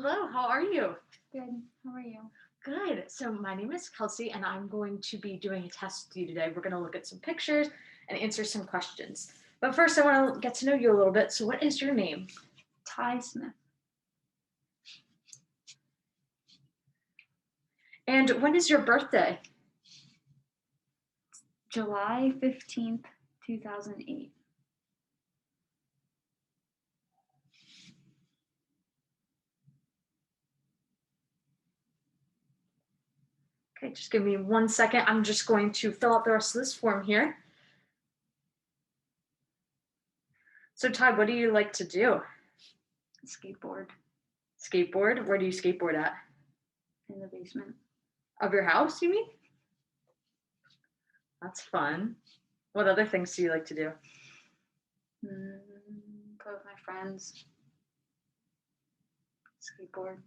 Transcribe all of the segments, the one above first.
Hello, how are you? Good. How are you? Good. So my name is Kelsey, and I'm going to be doing a test with you today. We're going to look at some pictures and answer some questions. But first, I want to get to know you a little bit. So what is your name? Ty Smith. And when is your birthday? July 15th, 2008. Okay, just give me 1 second. I'm just going to fill out the rest of this form here. So Ty, what do you like to do? Skateboard Skateboard? Where do you skateboard at? in the basement. Of your house, you mean? That's fun. What other things do you like to do? Play with my friends. Skateboard.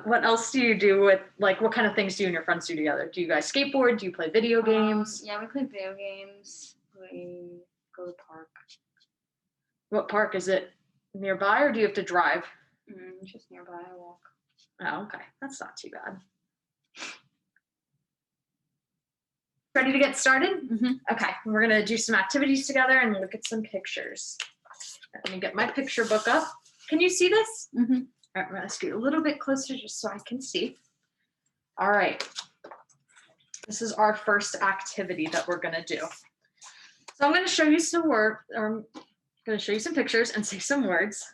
What else do you do with, like, what kind of things do you and your friends do together? Do you guys skateboard? Do you play video games? Yeah, we play video games. We go to the park. What park? Is it nearby or do you have to drive? Just nearby. I walk. Oh, okay. That's not too bad. Ready to get started? Mm-hmm. Okay, we're gonna do some activities together and look at some pictures. Let me get my picture book up. Can you see this? Mm-hmm. All right, I'm gonna scoot a little bit closer just so I can see. All right, this is our first activity that we're gonna do. So I'm gonna show you some I'm gonna show you some pictures and say some words.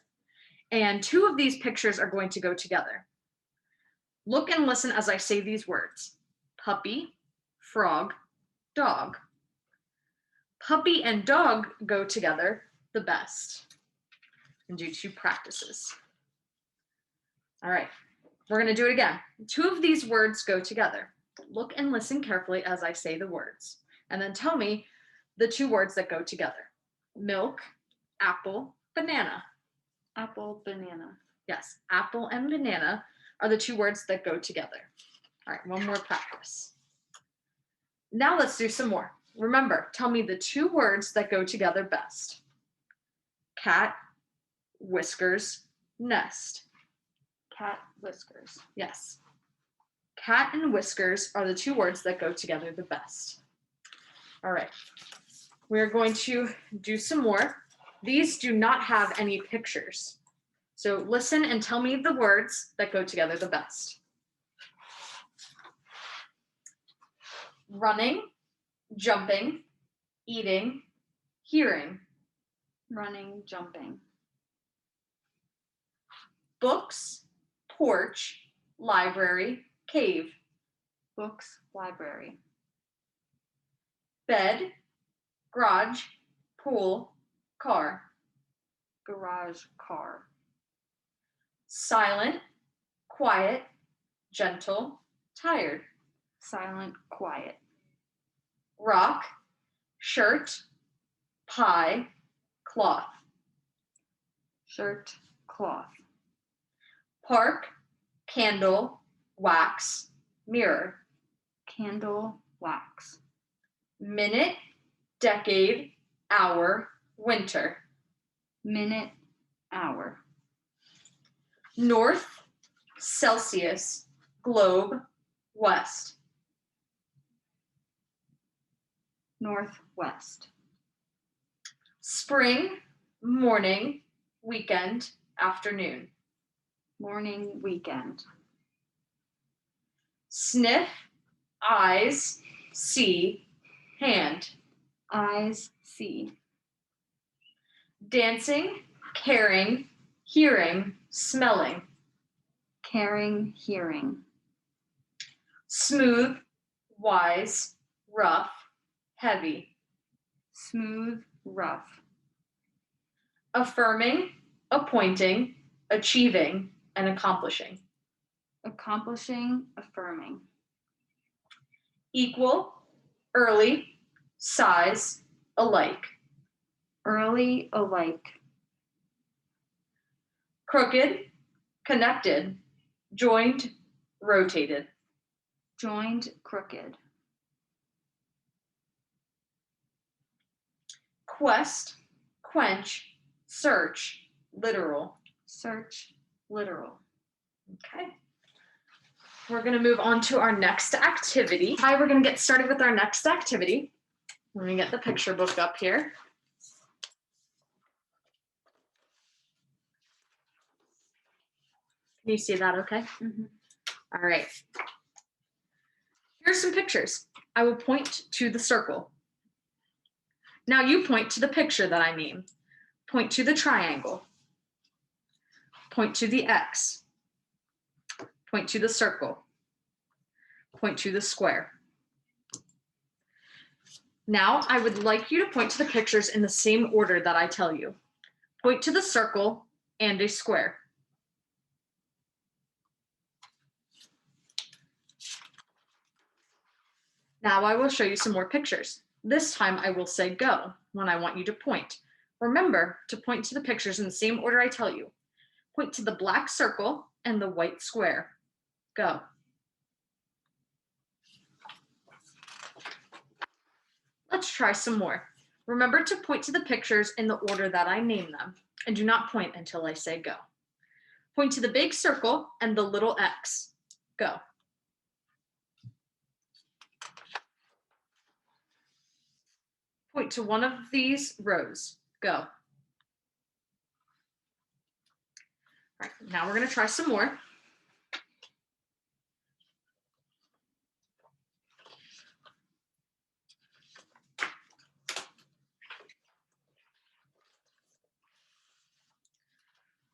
And two of these pictures are going to go together. Look and listen as I say these words: puppy, frog, dog. Puppy and dog go together the best. And do 2 practices. All right, we're gonna do it again. 2 of these words go together. Look and listen carefully as I say the words, and then tell me the 2 words that go together. Milk, apple, banana. Apple, banana. Yes, apple and banana are the 2 words that go together. All right, one more practice. Now let's do some more. Remember, tell me the 2 words that go together best. Cat, whiskers, nest. Cat, whiskers. Yes. Cat and whiskers are the 2 words that go together the best. All right. We're going to do some more. These do not have any pictures. So listen and tell me the words that go together the best. Running, jumping, eating, hearing. Running, jumping. Books, porch, library, cave. Books, library. Bed, garage, pool, car. Garage, car. Silent, quiet, gentle, tired. Silent, quiet. Rock, shirt, pie, cloth. Shirt, cloth. Park, candle, wax, mirror. Candle, wax. Minute, decade, hour, winter. Minute, hour. North, Celsius, globe, west. Northwest. Spring, morning, weekend, afternoon. Morning, weekend. Sniff, eyes, see, hand. Eyes, see. Dancing, caring, hearing, smelling. Caring, hearing. Smooth, wise, rough, heavy. Smooth, rough. Affirming, appointing, achieving, and accomplishing. Accomplishing, affirming. Equal, early, size, alike. Early, alike. Crooked, connected, joined, rotated. Joined, crooked. Quest, quench, search, literal. Search, literal. Okay. We're going to move on to our next activity. Hi, we're going to get started with our next activity. Let me get the picture book up here. Can you see that okay? Mhm. All right. Here's some pictures. I will point to the circle. Now you point to the picture that I name. Point to the triangle. Point to the X. Point to the circle. Point to the square. Now I would like you to point to the pictures in the same order that I tell you. Point to the circle and a square. Now I will show you some more pictures. This time I will say go when I want you to point. Remember to point to the pictures in the same order I tell you. Point to the black circle and the white square. Go. Let's try some more. Remember to point to the pictures in the order that I name them, and do not point until I say go. Point to the big circle and the little X. Go. Point to one of these rows. Go. All right, now we're going to try some more.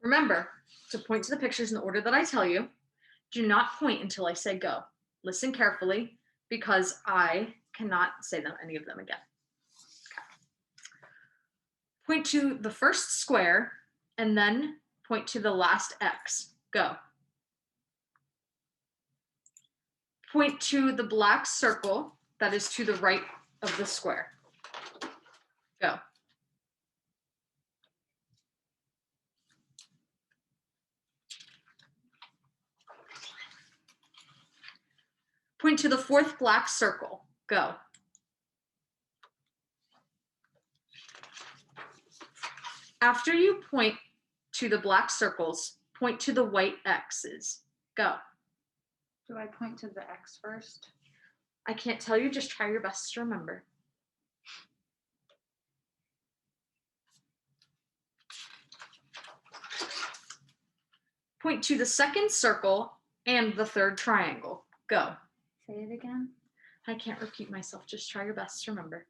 Remember to point to the pictures in the order that I tell you. Do not point until I say go. Listen carefully because I cannot say any of them again. Okay. Point to the first square and then point to the last X. Go. Point to the black circle that is to the right of the square. Go. Point to the fourth black circle. Go. After you point to the black circles, point to the white X's. Go. Do I point to the X first? I can't tell you, just try your best to remember. Point to the second circle and the third triangle. Go. Say it again. I can't repeat myself, just try your best to remember.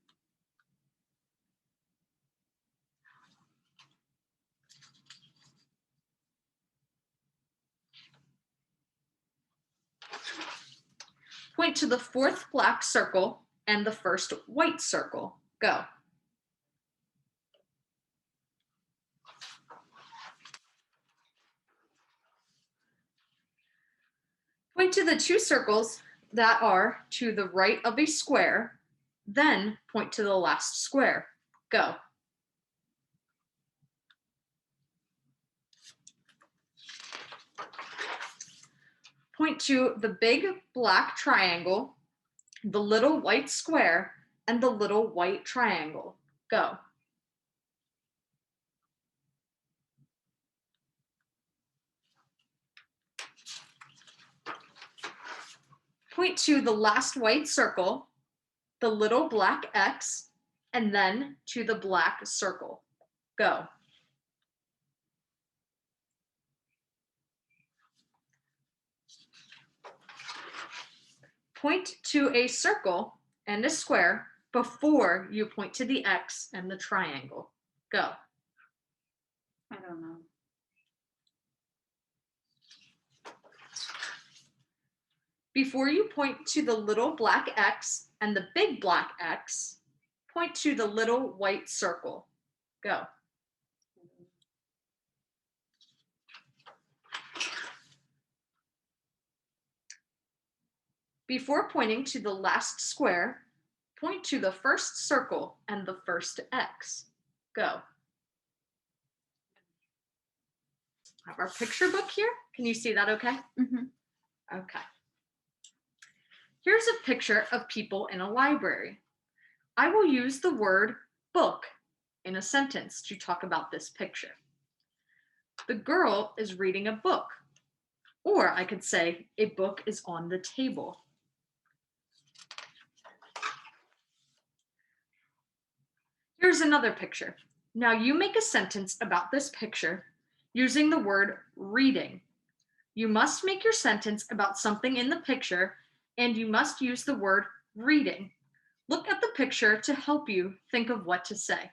Point to the fourth black circle and the first white circle. Go. Point to the two circles that are to the right of a square, then point to the last square. Go. Point to the big black triangle, the little white square, and the little white triangle. Go. Point to the last white circle, the little black X, and then to the black circle. Go. Point to a circle and a square before you point to the X and the triangle. Go. I don't know. Before you point to the little black X and the big black X, point to the little white circle. Go. Before pointing to the last square, point to the first circle and the first X. Go. I have our picture book here. Can you see that okay? Mm-hmm. Okay. Here's a picture of people in a library. I will use the word book in a sentence to talk about this picture. The girl is reading a book. Or I could say, a book is on the table. Here's another picture. Now you make a sentence about this picture using the word reading. You must make your sentence about something in the picture, and you must use the word reading. Look at the picture to help you think of what to say.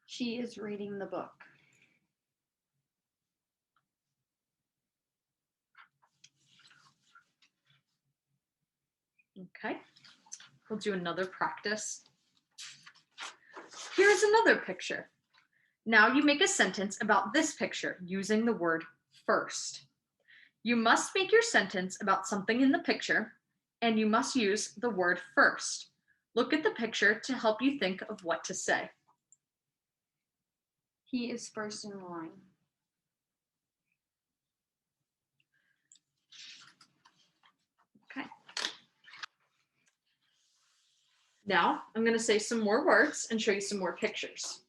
She is reading the book. Okay, we'll do another practice. Here's another picture. Now you make a sentence about this picture using the word first. You must make your sentence about something in the picture, and you must use the word first. Look at the picture to help you think of what to say. He is first in line. Okay. Now I'm going to say some more words and show you some more pictures.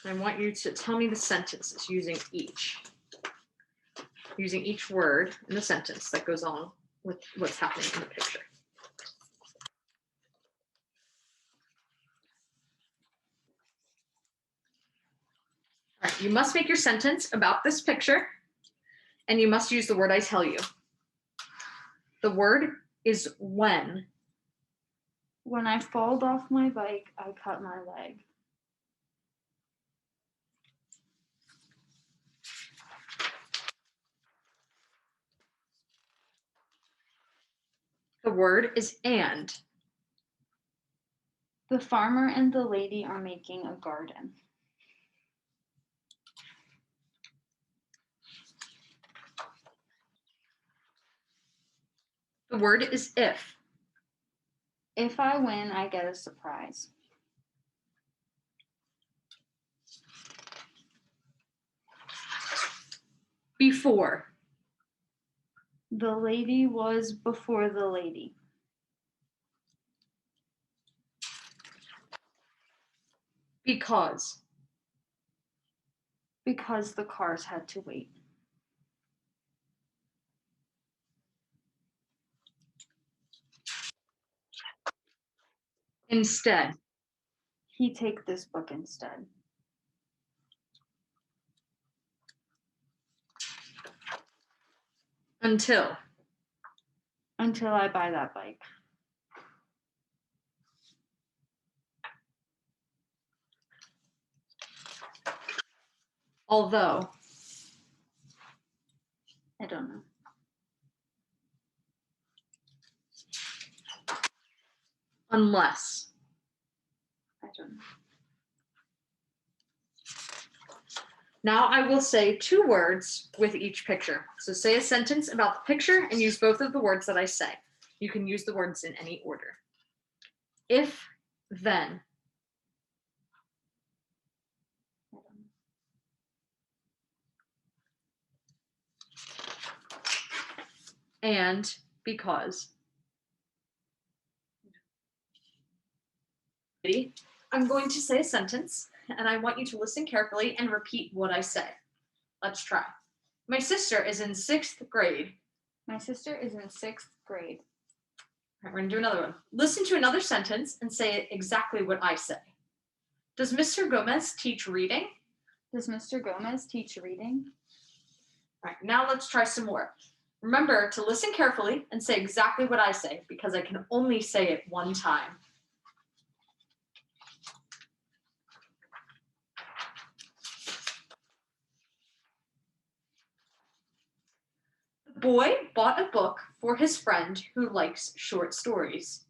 I want you to tell me the sentences using each word in the sentence that goes on with what's happening in the picture. All right, you must make your sentence about this picture, and you must use the word I tell you. The word is when. When I falled off my bike, I cut my leg. The word is and. The farmer and the lady are making a garden. The word is if. If I win, I get a surprise. Before. The lady was before the lady. Because. Because the cars had to wait. Instead. He take this book instead. Until. Until I buy that bike. Although. I don't know. Unless. I don't know. Now I will say 2 words with each picture. So say a sentence about the picture and use both of the words that I say. You can use the words in any order. If, then. I don't know. And because. I'm going to say a sentence, and I want you to listen carefully and repeat what I say. Let's try. My sister is in 6th grade. My sister is in 6th grade. All right, we're going to do another one. Listen to another sentence and say exactly what I say. Does Mr. Gomez teach reading? Does Mr. Gomez teach reading? All right, now let's try some more. Remember to listen carefully and say exactly what I say, because I can only say it one time. The boy bought a book for his friend who likes short stories.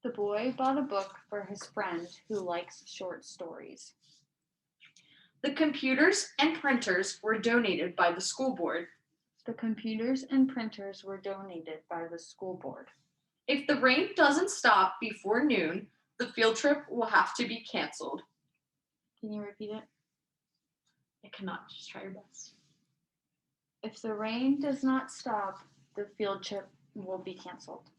The boy bought a book for his friend who likes short stories. The computers and printers were donated by the school board. The computers and printers were donated by the school board. If the rain doesn't stop before noon, the field trip will have to be canceled. Can you repeat it? I cannot. Just try your best. If the rain does not stop, the field trip will be canceled.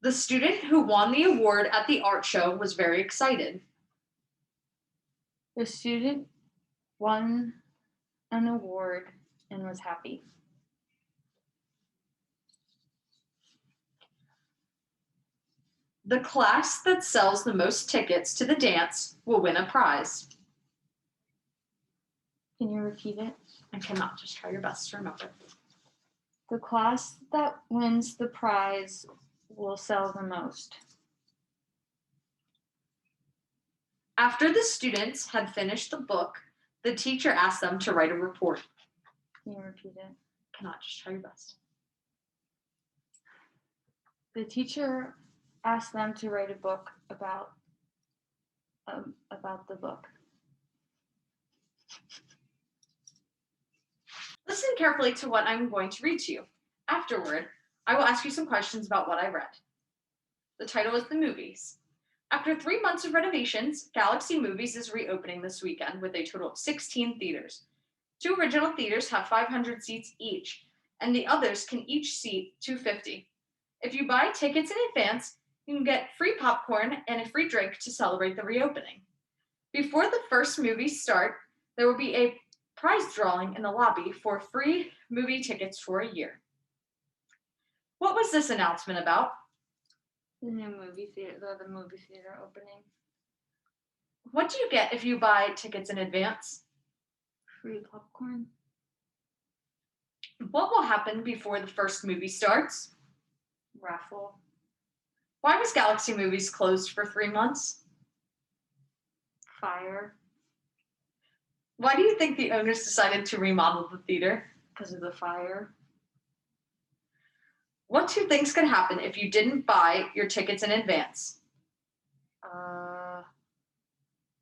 The student who won the award at the art show was very excited. The student won an award and was happy. The class that sells the most tickets to the dance will win a prize. Can you repeat it? I cannot, just try your best to remember. The class that wins the prize will sell the most. After the students had finished the book, the teacher asked them to write a report. Can you repeat it? Cannot, just try your best. The teacher asked them to write a book about the book. Listen carefully to what I'm going to read to you. Afterward, I will ask you some questions about what I read. The title is The Movies. After 3 months of renovations, Galaxy Movies is reopening this weekend with a total of 16 theaters. 2 original theaters have 500 seats each, and the others can each seat 250. If you buy tickets in advance, you can get free popcorn and a free drink to celebrate the reopening. Before the first movies start, there will be a prize drawing in the lobby for free movie tickets for a year. What was this announcement about? The new movie theater, the movie theater opening. What do you get if you buy tickets in advance? Free popcorn. What will happen before the first movie starts? Raffle. Why was Galaxy Movies closed for 3 months? Fire. Why do you think the owners decided to remodel the theater? Because of the fire. What 2 things could happen if you didn't buy your tickets in advance?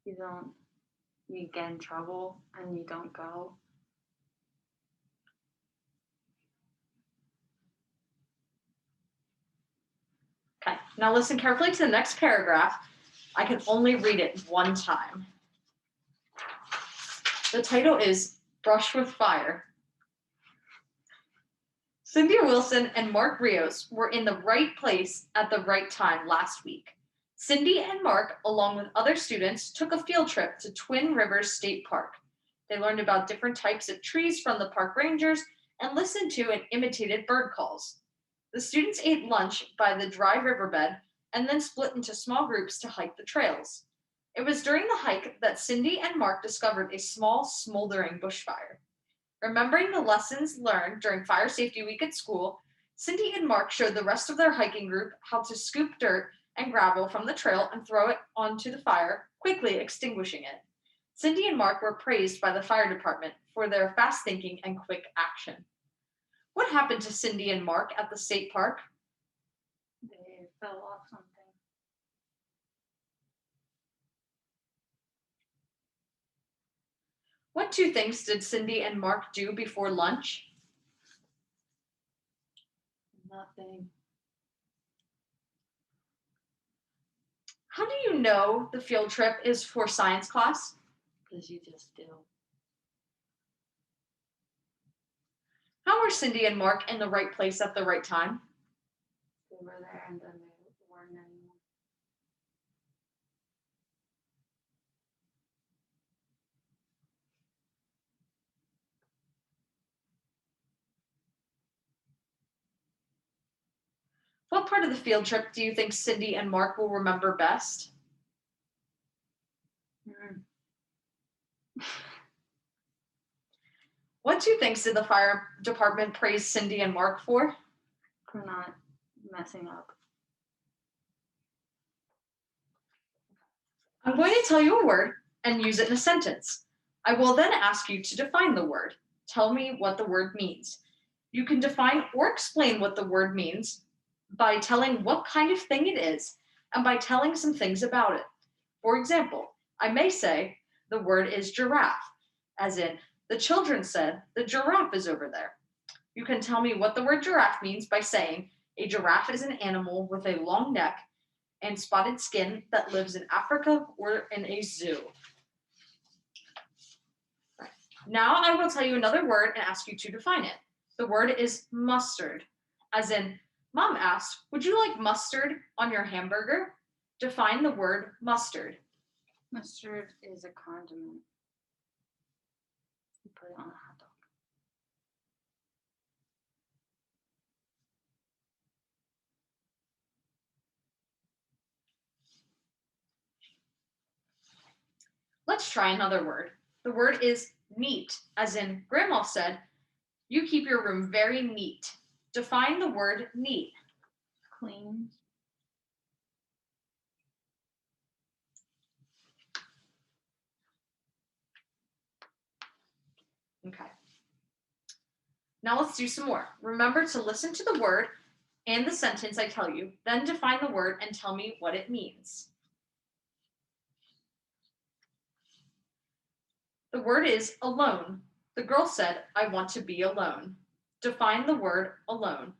You get in trouble and you don't go. Okay, now listen carefully to the next paragraph. I can only read it one time. The title is Brush with Fire. Cindy Wilson and Mark Rios were in the right place at the right time last week. Cindy and Mark, along with other students, took a field trip to Twin Rivers State Park. They learned about different types of trees from the park rangers and listened to and imitated bird calls. The students ate lunch by the dry riverbed and then split into small groups to hike the trails. It was during the hike that Cindy and Mark discovered a small, smoldering bushfire. Remembering the lessons learned during Fire Safety Week at school, Cindy and Mark showed the rest of their hiking group how to scoop dirt and gravel from the trail and throw it onto the fire, quickly extinguishing it. Cindy and Mark were praised by the fire department for their fast thinking and quick action. What happened to Cindy and Mark at the state park? They fell off something. What 2 things did Cindy and Mark do before lunch? Nothing. How do you know the field trip is for science class? Because you just do. How were Cindy and Mark in the right place at the right time? They were there and then they weren't anymore. What part of the field trip do you think Cindy and Mark will remember best? What 2 things did the fire department praise Cindy and Mark for? For not messing up. I'm going to tell you a word and use it in a sentence. I will then ask you to define the word. Tell me what the word means. You can define or explain what the word means by telling what kind of thing it is and by telling some things about it. For example, I may say the word is giraffe, as in, the children said the giraffe is over there. You can tell me what the word giraffe means by saying a giraffe is an animal with a long neck and spotted skin that lives in Africa or in a zoo. Now I will tell you another word and ask you to define it. The word is mustard, as in Mom asked, "Would you like mustard on your hamburger?" Define the word mustard. Mustard is a condiment. You put it on a hot dog. Let's try another word. The word is neat, as in Grandma said, "You keep your room very neat." Define the word neat. Clean. Okay. Now let's do some more. Remember to listen to the word and the sentence I tell you, then define the word and tell me what it means. The word is alone. The girl said, "I want to be alone." Define the word alone.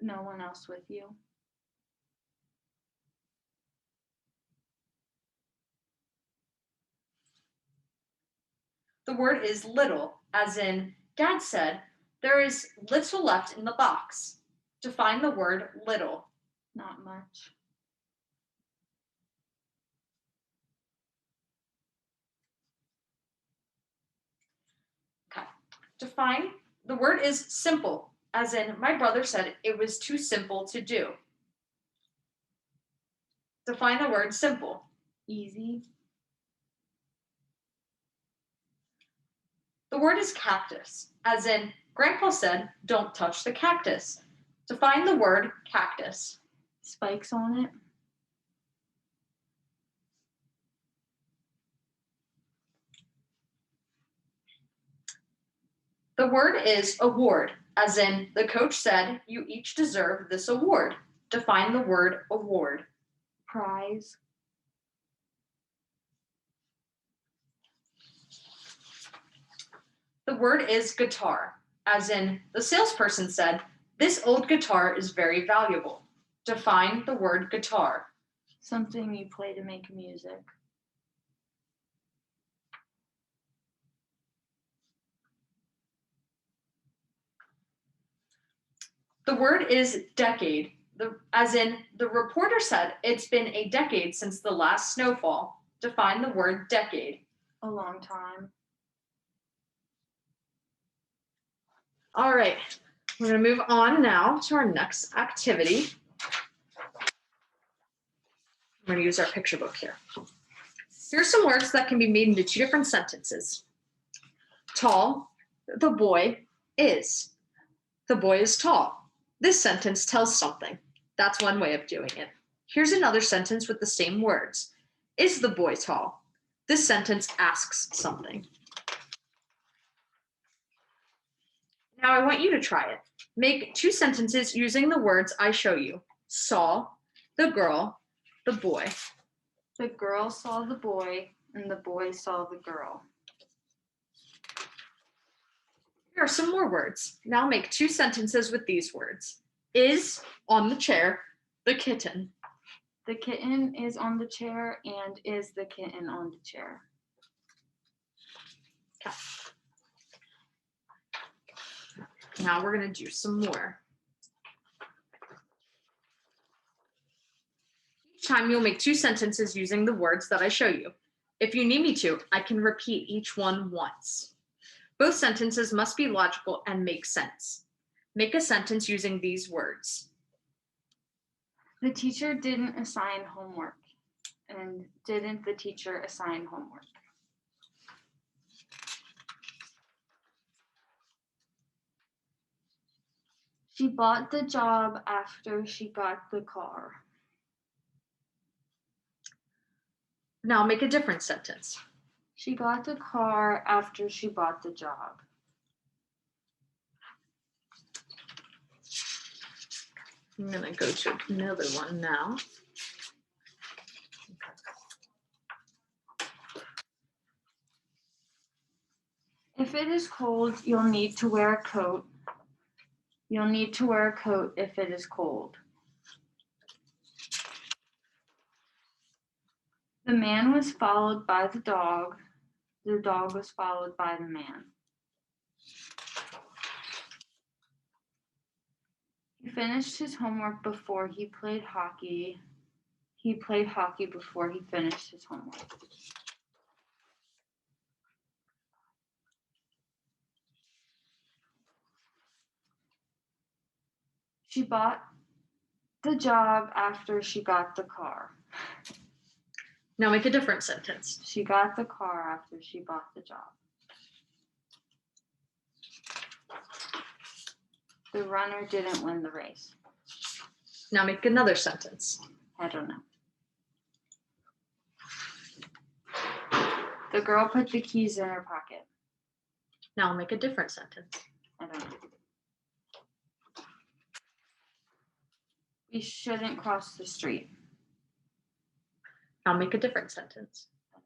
No one else with you. The word is little, as in Dad said, "There is little left in the box." Define the word little. Not much. Okay. Define the word is simple, as in my brother said it was too simple to do. Define the word simple. Easy. The word is cactus, as in Grandpa said, "Don't touch the cactus." Define the word cactus. Spikes on it. The word is award, as in the coach said, "You each deserve this award." Define the word award. Prize. The word is guitar, as in the salesperson said, "This old guitar is very valuable." Define the word guitar. Something you play to make music. The word is decade, as in the reporter said it's been a decade since the last snowfall. Define the word decade. A long time. All right, we're going to move on now to our next activity. I'm going to use our picture book here. Here's some words that can be made into two different sentences. Tall, the boy is. The boy is tall. This sentence tells something. That's one way of doing it. Here's another sentence with the same words. Is the boy tall? This sentence asks something. Now I want you to try it. Make two sentences using the words I show you. Saw, the girl, the boy. The girl saw the boy, and the boy saw the girl. Here are some more words. Now make two sentences with these words. Is on the chair, the kitten. The kitten is on the chair, and is the kitten on the chair. Okay. Now we're going to do some more. Each time you'll make two sentences using the words that I show you. If you need me to, I can repeat each one once. Both sentences must be logical and make sense. Make a sentence using these words. The teacher didn't assign homework. And didn't the teacher assign homework? She bought the job after she got the car. Now make a different sentence. She got the car after she bought the job. I'm going to go to another one now. If it is cold, you'll need to wear a coat. You'll need to wear a coat if it is cold. The man was followed by the dog. The dog was followed by the man. He finished his homework before he played hockey. He played hockey before he finished his homework. She bought the job after she got the car. Now make a different sentence. She got the car after she bought the job. The runner didn't win the race. Now make another sentence. I don't know. The girl put the keys in her pocket. Now make a different sentence. I don't know. We shouldn't cross the street. Now make a different sentence. I'm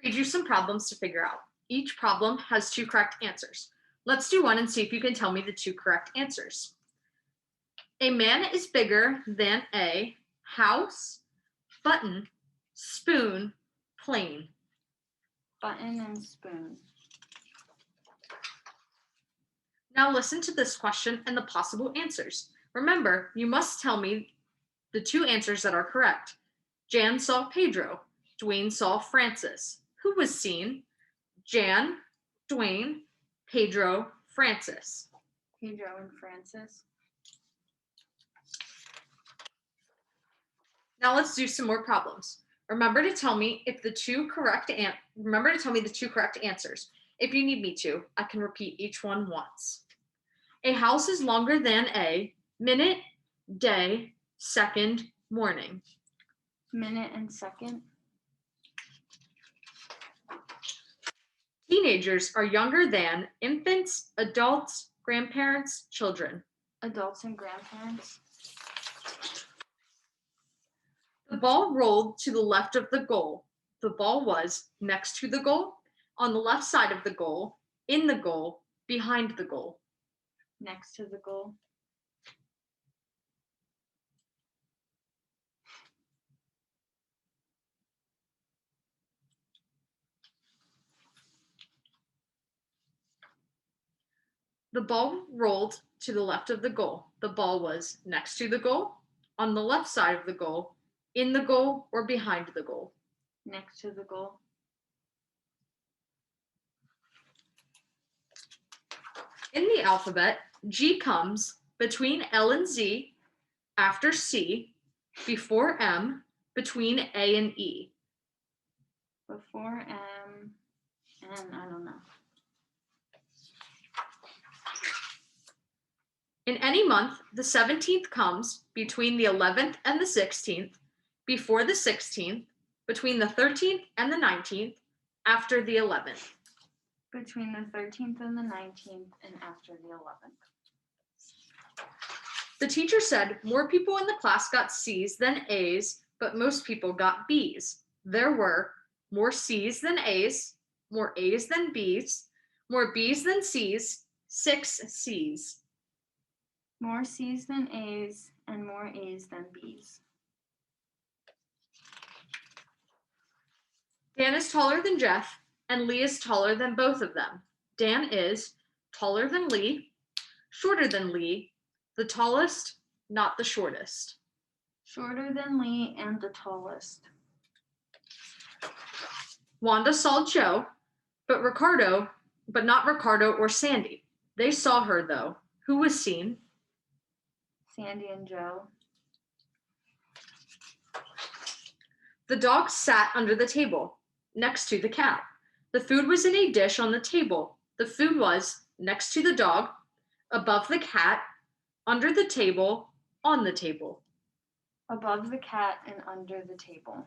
going to read you some problems to figure out. Each problem has 2 correct answers. Let's do one and see if you can tell me the 2 correct answers. A man is bigger than a house, button, spoon, plane. Button and spoon. Now listen to this question and the possible answers. Remember, you must tell me the 2 answers that are correct. Jan saw Pedro. Dwayne saw Francis. Who was seen? Jan, Dwayne, Pedro, Francis. Pedro and Francis. Now let's do some more problems. Remember to tell me the 2 correct answers. If you need me to, I can repeat each one once. A house is longer than a minute, day, second, morning. Minute and second. Teenagers are younger than infants, adults, grandparents, children. Adults and grandparents. The ball rolled to the left of the goal. The ball was next to the goal, on the left side of the goal, in the goal, behind the goal. Next to the goal. The ball rolled to the left of the goal. The ball was next to the goal, on the left side of the goal, in the goal, or behind the goal. Next to the goal. In the alphabet, G comes between L and Z, after C, before M, between A and E. Before M, and I don't know. In any month, the 17th comes between the 11th and the 16th, before the 16th, between the 13th and the 19th, after the 11th. Between the 13th and the 19th, and after the 11th. The teacher said more people in the class got C's than A's, but most people got B's. There were more C's than A's, more A's than B's, more B's than C's, 6 C's. More C's than A's, and more A's than B's. Dan is taller than Jeff, and Lee is taller than both of them. Dan is taller than Lee, shorter than Lee, the tallest, not the shortest. Shorter than Lee and the tallest. Wanda saw Joe, but not Ricardo or Sandy. They saw her though. Who was seen? Sandy and Joe. The dog sat under the table, next to the cat. The food was in a dish on the table. The food was next to the dog, above the cat, under the table, on the table. Above the cat and under the table.